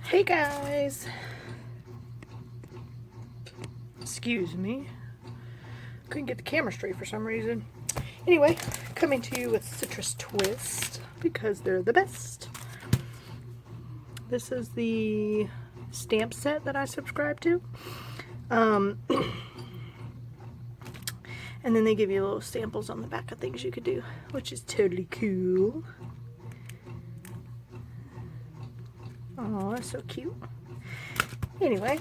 Hey guys, excuse me, couldn't get the camera straight for some reason. Anyway, coming to you with Citrus Twist because they're the best. This is the stamp set that I subscribe to. And then they give you little samples on the back of things you could do, which is totally cool. Oh, that's so cute. Anyway,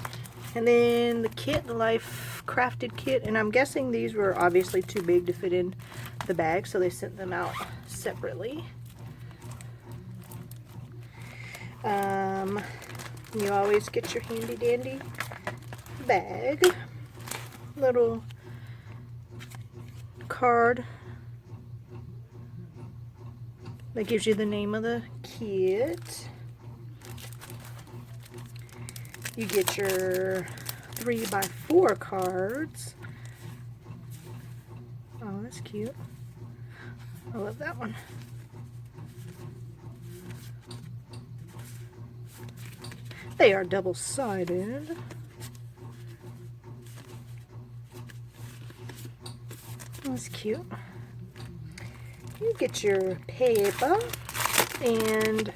and then the kit, the Life Crafted kit, and I'm guessing these were obviously too big to fit in the bag, so they sent them out separately. You always get your handy dandy bag, little card that gives you the name of the kit. You get your 3x4 cards. Oh, that's cute. I love that one. They are double-sided. That's cute. You get your paper, and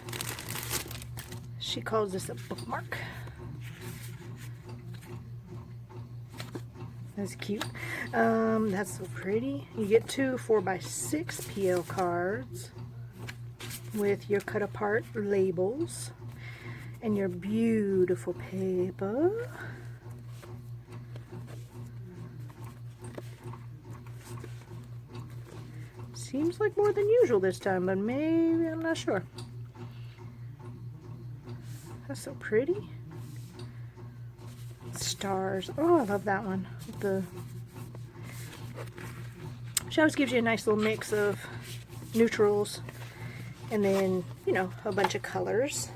she calls this a bookmark. That's cute. That's so pretty. You get two 4x6 PL cards with your cut apart labels and your beautiful paper. Seems like more than usual this time, but maybe, I'm not sure. That's so pretty. Stars. Oh, I love that one. She always gives you a nice little mix of neutrals and then, you know, a bunch of colors.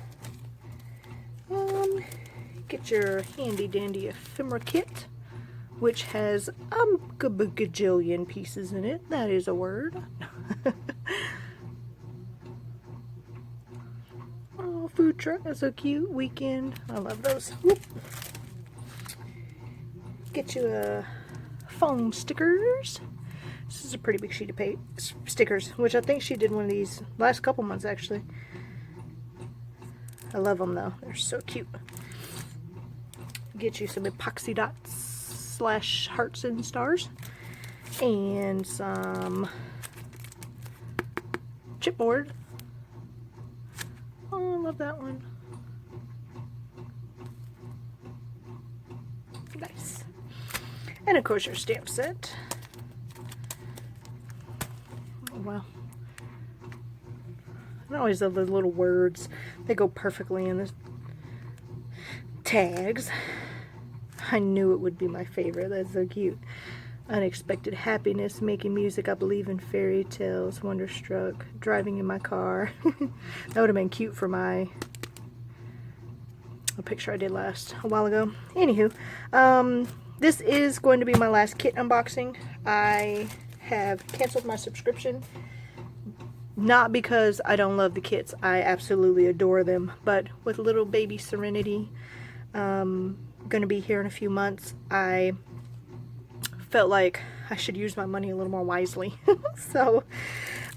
Get your handy dandy ephemera kit, which has a gajillion pieces in it. That is a word. Oh, food truck. That's so cute. Weekend. I love those. Whoop. Get you a foam stickers. This is a pretty big sheet of paper stickers, which I think she did one of these last couple months actually. I love them though. They're so cute. Get you some epoxy dots / hearts and stars, and some chipboard. Oh, I love that one. Nice. And of course your stamp set. Oh wow. I always love the little words. They go perfectly in the tags. I knew it would be my favorite. That's so cute. Unexpected happiness, making music, I believe in fairy tales, wonderstruck, driving in my car. That would have been cute for a picture I did a while ago. Anywho, this is going to be my last kit unboxing. I have canceled my subscription. Not because I don't love the kits. I absolutely adore them. But with little baby Serenity going to be here in a few months, I felt like I should use my money a little more wisely. So,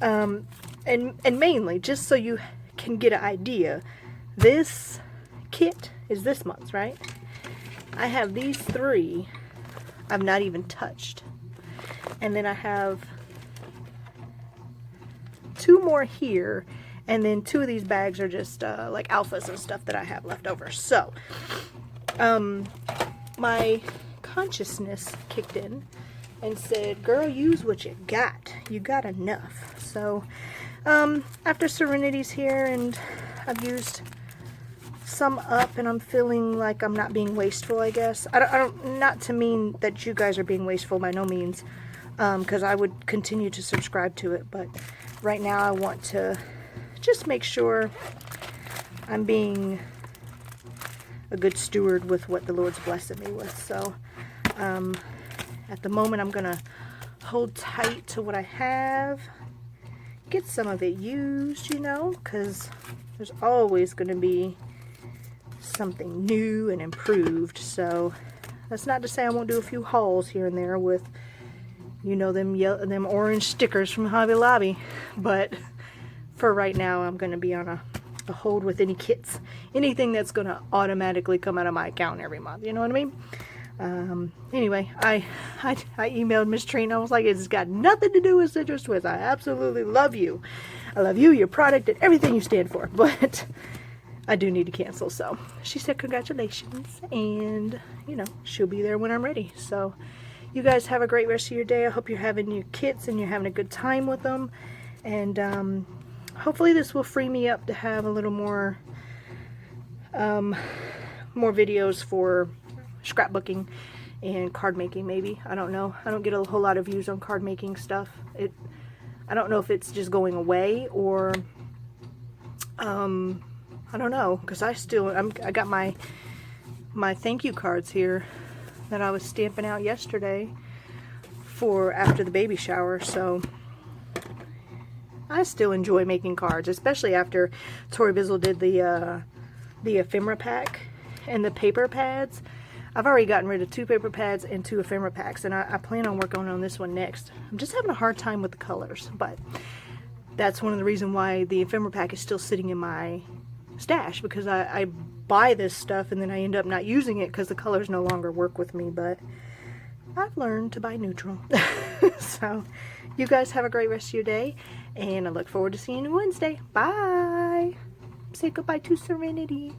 and mainly, just so you can get an idea, this kit is this month's, right? I have these 3 I've not even touched. And then I have 2 more here, and then 2 of these bags are just like alphas and stuff that I have left over. So, my consciousness kicked in and said, girl, use what you got. You got enough. So, after Serenity's here, and I've used some up, and I'm feeling like I'm not being wasteful, I guess. I don't, not to mean that you guys are being wasteful, by no means, because I would continue to subscribe to it, but right now I want to just make sure I'm being a good steward with what the Lord's blessing me with. So at the moment I'm gonna hold tight to what I have, get some of it used, you know, because there's always going to be something new and improved. So that's not to say I won't do a few hauls here and there with, you know, them orange stickers from Hobby Lobby. But for right now, I'm going to be on a hold with any kits. Anything that's going to automatically come out of my account every month. You know what I mean? Anyway, I emailed Miss Trina. I was like, it's got nothing to do with Citrus Twist. I absolutely love you. I love you, your product, and everything you stand for. But I do need to cancel. So she said congratulations, and you know, she'll be there when I'm ready. So you guys have a great rest of your day. I hope you're having your kits and you're having a good time with them. And hopefully this will free me up to have a little more more videos for scrapbooking and card making, maybe. I don't know. I don't get a whole lot of views on card making stuff. I don't know if it's just going away or I don't know, because I got my thank you cards here that I was stamping out yesterday for after the baby shower. So I still enjoy making cards, especially after Tori Bizzle did the ephemera pack and the paper pads. I've already gotten rid of 2 paper pads and 2 ephemera packs, and I plan on working on this one next. I'm just having a hard time with the colors, but that's one of the reasons why the ephemera pack is still sitting in my stash, because I buy this stuff and then I end up not using it because the colors no longer work with me. But I've learned to buy neutral. So you guys have a great rest of your day, and I look forward to seeing you Wednesday. Bye. Say goodbye to Serenity.